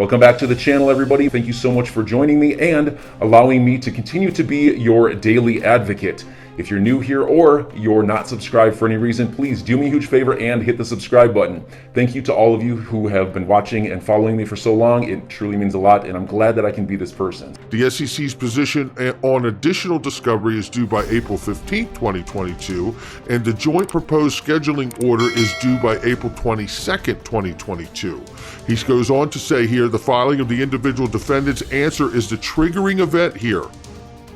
Welcome back to the channel, everybody. Thank you so much for joining me and allowing me to continue to be your daily advocate. If you're new here or you're not subscribed for any reason, please do me a huge favor and hit the subscribe button. Thank you to all of you who have been watching and following me for so long. It truly means a lot, and I'm glad that I can be this person. The SEC's position on additional discovery is due by April 15, 2022, and the joint proposed scheduling order is due by April 22, 2022. He goes on to say here, the filing of the individual defendant's answer is the triggering event here.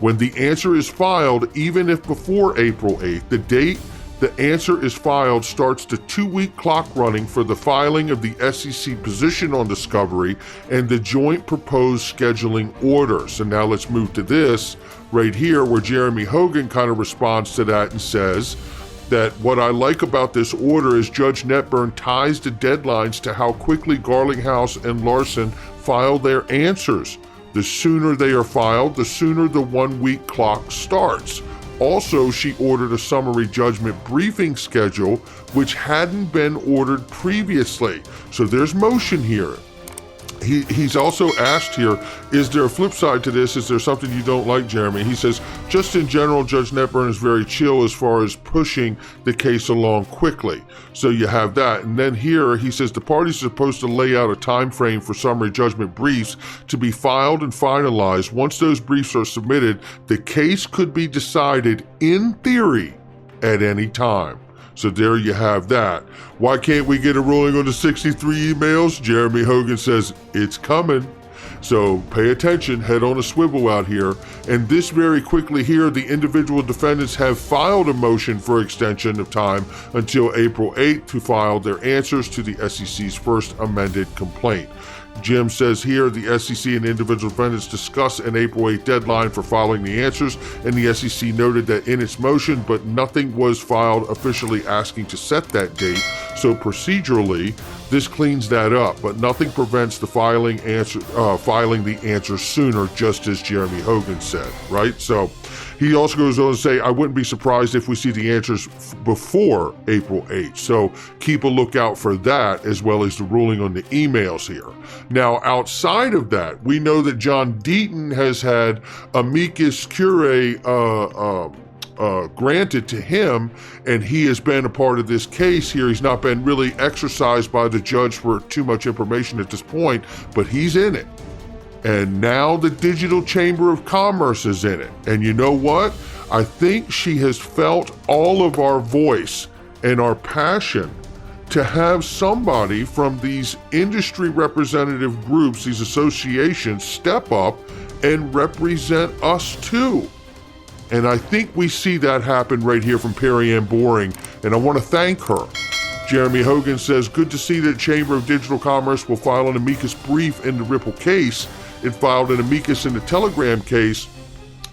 When the answer is filed, even if before April 8th, the date the answer is filed starts the 2-week clock running for the filing of the SEC position on discovery and the joint proposed scheduling order. So now let's move to this right here where Jeremy Hogan kind of responds to that and says that what I like about this order is Judge Netburn ties the deadlines to how quickly Garlinghouse and Larson file their answers. The sooner they are filed, the sooner the 1-week clock starts. Also, she ordered a summary judgment briefing schedule, which hadn't been ordered previously. So there's motion here. He's also asked here, is there a flip side to this? Is there something you don't like, Jeremy? He says, just in general, Judge Netburn is very chill as far as pushing the case along quickly. So you have that. And then here he says the parties are supposed to lay out a time frame for summary judgment briefs to be filed and finalized. Once those briefs are submitted, the case could be decided in theory at any time. So there you have that. Why can't we get a ruling on the 63 emails? Jeremy Hogan says it's coming. So pay attention, head on a swivel out here. And this very quickly here, the individual defendants have filed a motion for extension of time until April 8th to file their answers to the SEC's first amended complaint. Jim says here the SEC and individual defendants discuss an April 8th deadline for filing the answers, and the SEC noted that in its motion, but nothing was filed officially asking to set that date. So procedurally, this cleans that up, but nothing prevents the filing the answer sooner, just as Jeremy Hogan said, right? So he also goes on to say, I wouldn't be surprised if we see the answers before April 8th. So keep a lookout for that, as well as the ruling on the emails here. Now, outside of that, we know that John Deaton has had amicus curiae granted to him, and he has been a part of this case here. He's not been really exercised by the judge for too much information at this point, but he's in it. And now the Digital Chamber of Commerce is in it. And you know what? I think she has felt all of our voice and our passion to have somebody from these industry representative groups, these associations, step up and represent us too. And I think we see that happen right here from Perry Ann Boring, and I want to thank her. Jeremy Hogan says, good to see that Chamber of Digital Commerce will file an amicus brief in the Ripple case. It filed an amicus in the Telegram case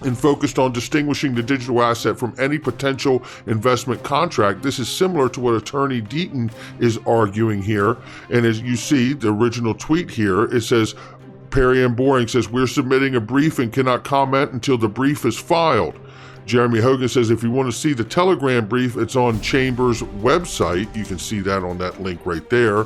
and focused on distinguishing the digital asset from any potential investment contract. This is similar to what Attorney Deaton is arguing here. And as you see, the original tweet here, it says, Perry Ann Boring says, we're submitting a brief and cannot comment until the brief is filed. Jeremy Hogan says, if you want to see the Telegram brief, it's on Chamber's website. You can see that on that link right there.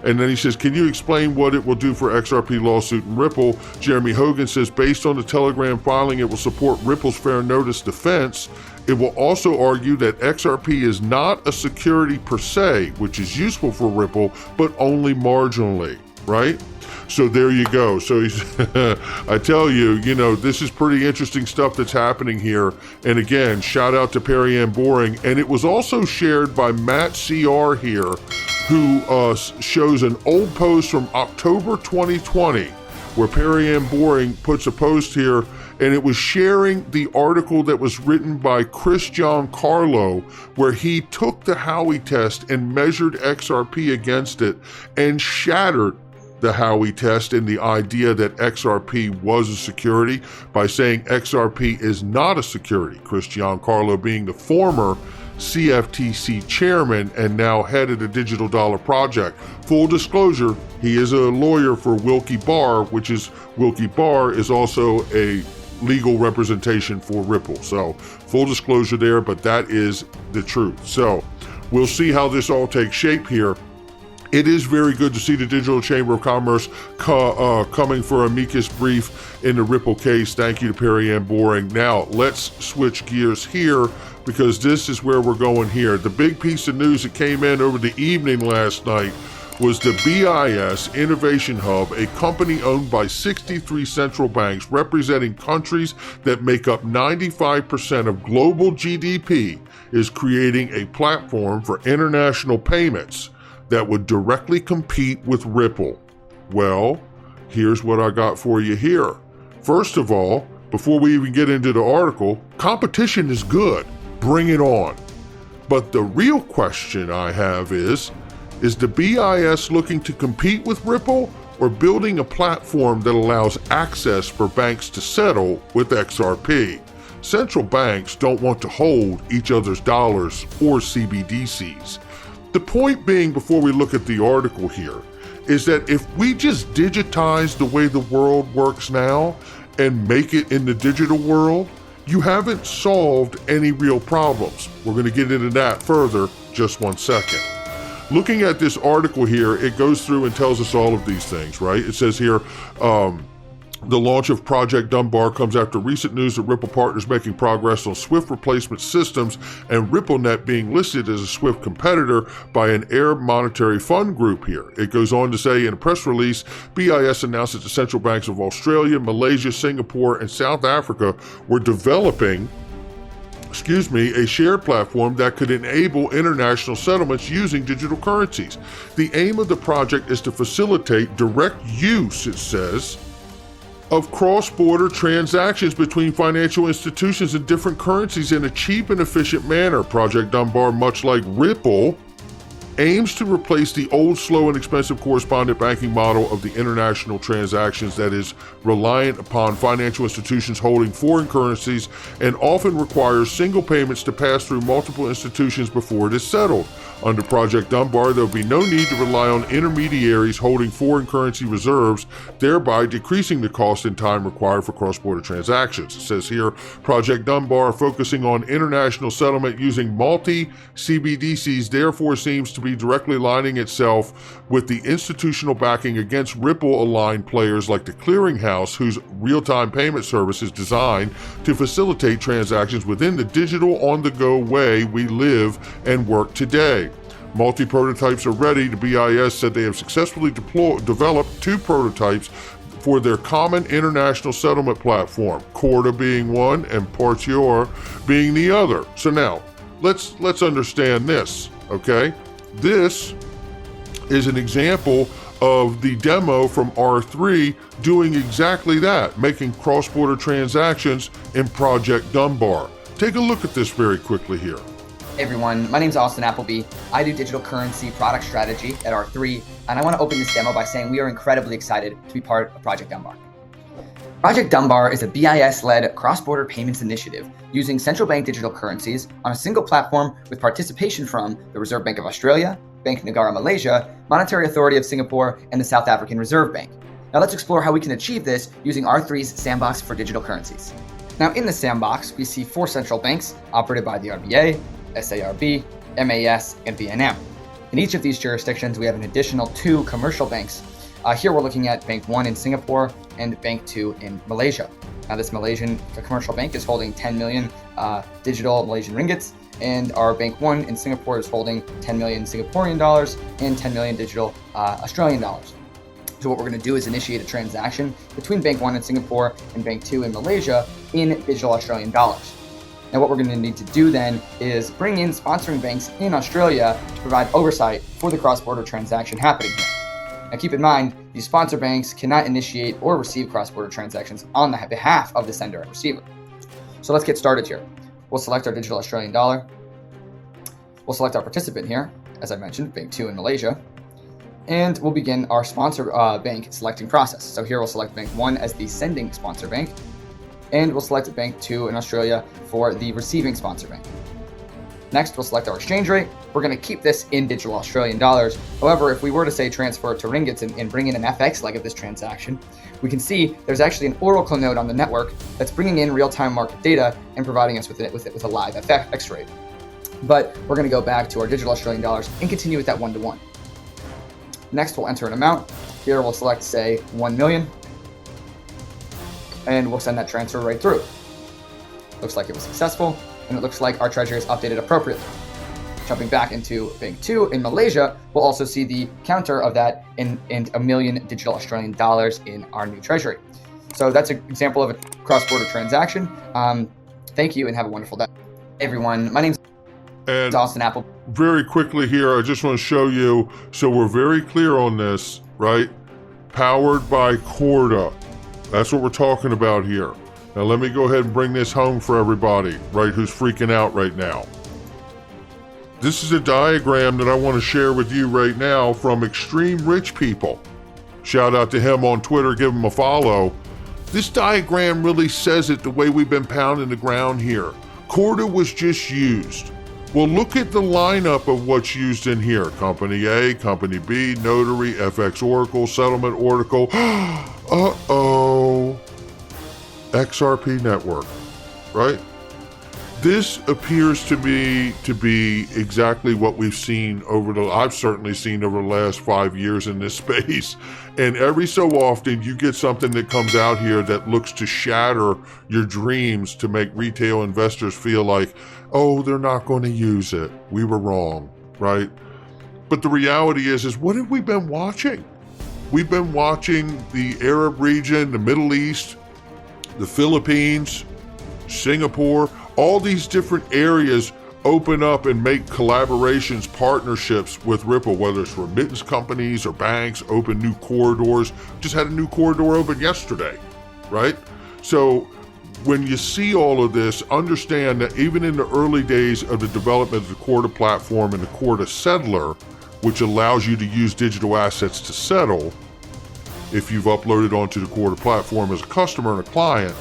And then he says, can you explain what it will do for XRP lawsuit and Ripple? Jeremy Hogan says, based on the Telegram filing, it will support Ripple's fair notice defense. It will also argue that XRP is not a security per se, which is useful for Ripple, but only marginally, right? So there you go. So he's I tell you, this is pretty interesting stuff that's happening here. And again, shout out to Perry Ann Boring. And it was also shared by Matt CR here, who shows an old post from October 2020, where Perry Ann Boring puts a post here, and it was sharing the article that was written by Chris Giancarlo, where he took the Howey test and measured XRP against it and shattered the Howey test and the idea that XRP was a security by saying XRP is not a security. Chris Giancarlo being the former CFTC chairman and now head of the Digital Dollar Project. Full disclosure, he is a lawyer for Wilkie Barr, Wilkie Barr is also a legal representation for Ripple. So full disclosure there, but that is the truth. So we'll see how this all takes shape here. It is very good to see the Digital Chamber of Commerce coming for amicus brief in the Ripple case. Thank you to Perry Ann Boring. Now, let's switch gears here because this is where we're going here. The big piece of news that came in over the evening last night was the BIS Innovation Hub, a company owned by 63 central banks representing countries that make up 95% of global GDP, is creating a platform for international payments that would directly compete with Ripple. Well, here's what I got for you here. First of all, before we even get into the article, competition is good. Bring it on. But the real question I have is the BIS looking to compete with Ripple or building a platform that allows access for banks to settle with XRP? Central banks don't want to hold each other's dollars or CBDCs. The point being, before we look at the article here, is that if we just digitize the way the world works now and make it in the digital world, you haven't solved any real problems. We're going to get into that further just one second. Looking at this article here, it goes through and tells us all of these things, right? It says here, the launch of Project Dunbar comes after recent news that Ripple partners making progress on SWIFT replacement systems and RippleNet being listed as a SWIFT competitor by an Arab Monetary Fund group here. It goes on to say in a press release, BIS announced that the central banks of Australia, Malaysia, Singapore, and South Africa were developing a shared platform that could enable international settlements using digital currencies. The aim of the project is to facilitate direct use, it says, of cross-border transactions between financial institutions in different currencies in a cheap and efficient manner. Project Dunbar, much like Ripple, aims to replace the old, slow, and expensive correspondent banking model of the international transactions that is reliant upon financial institutions holding foreign currencies and often requires single payments to pass through multiple institutions before it is settled. Under Project Dunbar, there will be no need to rely on intermediaries holding foreign currency reserves, thereby decreasing the cost and time required for cross-border transactions. It says here, Project Dunbar, focusing on international settlement using multi-CBDCs, therefore seems to be directly aligning itself with the institutional backing against Ripple-aligned players like the Clearinghouse, whose real-time payment service is designed to facilitate transactions within the digital on-the-go way we live and work today. Multi-prototypes are ready. The BIS said they have successfully developed 2 prototypes for their common international settlement platform, Corda being one and Partior being the other. So now, let's understand this, okay? This is an example of the demo from R3 doing exactly that, making cross-border transactions in Project Dunbar. Take a look at this very quickly here. Hey everyone, my name is Austin Appleby. I do digital currency product strategy at R3, and I want to open this demo by saying we are incredibly excited to be part of Project Dunbar. Project Dunbar is a BIS-led cross-border payments initiative using central bank digital currencies on a single platform with participation from the Reserve Bank of Australia, Bank Negara Malaysia, Monetary Authority of Singapore, and the South African Reserve Bank. Now let's explore how we can achieve this using R3's sandbox for digital currencies. Now in the sandbox, we see 4 central banks operated by the RBA, SARB, MAS, and BNM. In each of these jurisdictions, we have an additional 2 commercial banks. Here we're looking at Bank 1 in Singapore and Bank 2 in Malaysia. Now this Malaysian commercial bank is holding 10 million digital Malaysian ringgits, and our Bank 1 in Singapore is holding 10 million Singaporean dollars and 10 million digital Australian dollars. So what we're going to do is initiate a transaction between Bank 1 in Singapore and Bank 2 in Malaysia in digital Australian dollars. Now what we're going to need to do then is bring in sponsoring banks in Australia to provide oversight for the cross-border transaction happening here. Now keep in mind, these sponsor banks cannot initiate or receive cross-border transactions on the behalf of the sender and receiver. So let's get started here. We'll select our digital Australian dollar. We'll select our participant here, as I mentioned, Bank 2 in Malaysia. And we'll begin our sponsor bank selecting process. So here we'll select Bank 1 as the sending sponsor bank, and we'll select Bank 2 in Australia for the receiving sponsor bank. Next, we'll select our exchange rate. We're going to keep this in digital Australian dollars. However, if we were to say transfer to ringgits and bring in an FX leg of this transaction, we can see there's actually an Oracle node on the network that's bringing in real-time market data and providing us with a live FX rate. But we're going to go back to our digital Australian dollars and continue with that one-to-one. Next, we'll enter an amount. Here we'll select, say, 1 million, and we'll send that transfer right through. Looks like it was successful, and it looks like our treasury is updated appropriately. Jumping back into Bank 2 in Malaysia, we'll also see the counter of that in $1 million digital Australian dollars in our new treasury. So that's an example of a cross-border transaction. Thank you and have a wonderful day. Hey everyone, my name's Austin Apple. Very quickly here, I just want to show you, so we're very clear on this, right? Powered by Corda. That's what we're talking about here. Now let me go ahead and bring this home for everybody, right, who's freaking out right now. This is a diagram that I want to share with you right now from Extreme Rich People. Shout out to him on Twitter, give him a follow. This diagram really says it the way we've been pounding the ground here. Corda was just used. Well, look at the lineup of what's used in here. Company A, Company B, Notary, FX Oracle, Settlement Oracle. Uh-oh. XRP Network, right? This appears to be exactly what we've seen I've certainly seen over the last 5 years in this space. And every so often you get something that comes out here that looks to shatter your dreams to make retail investors feel like, oh, they're not going to use it. We were wrong, right? But the reality is what have we been watching? We've been watching the Arab region, the Middle East, the Philippines, Singapore, all these different areas open up and make collaborations, partnerships with Ripple, whether it's remittance companies or banks, open new corridors. Just had a new corridor open yesterday, right? So when you see all of this, understand that even in the early days of the development of the Corda platform and the Corda settler, which allows you to use digital assets to settle, if you've uploaded onto the Corda platform as a customer and a client,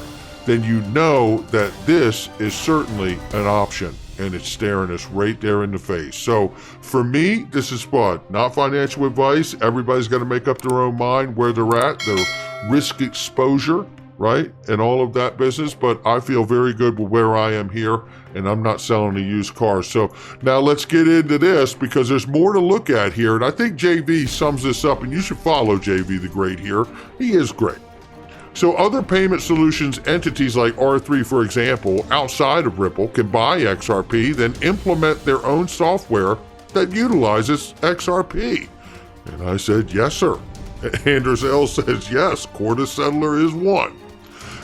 then you know that this is certainly an option, and it's staring us right there in the face. So for me, this is fun. Not financial advice. Everybody's got to make up their own mind where they're at, their risk exposure, right? And all of that business. But I feel very good with where I am here, and I'm not selling a used car. So now let's get into this because there's more to look at here. And I think JV sums this up, and you should follow JV the Great here. He is great. So other payment solutions entities like R3, for example, outside of Ripple can buy XRP, then implement their own software that utilizes XRP. And I said, yes, sir. Anders L says, yes, Corda Settler is one.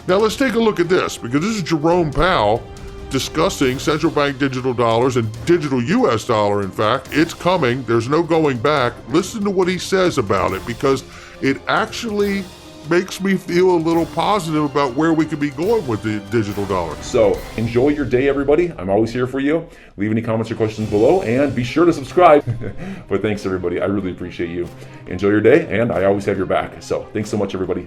Now let's take a look at this, because this is Jerome Powell discussing central bank digital dollars and digital US dollar. In fact, it's coming. There's no going back. Listen to what he says about it, because it actually makes me feel a little positive about where we could be going with the digital dollar. So enjoy your day, everybody. I'm always here for you. Leave any comments or questions below, and be sure to subscribe. But thanks, everybody. I really appreciate you. Enjoy your day, and I always have your back. So thanks so much, everybody.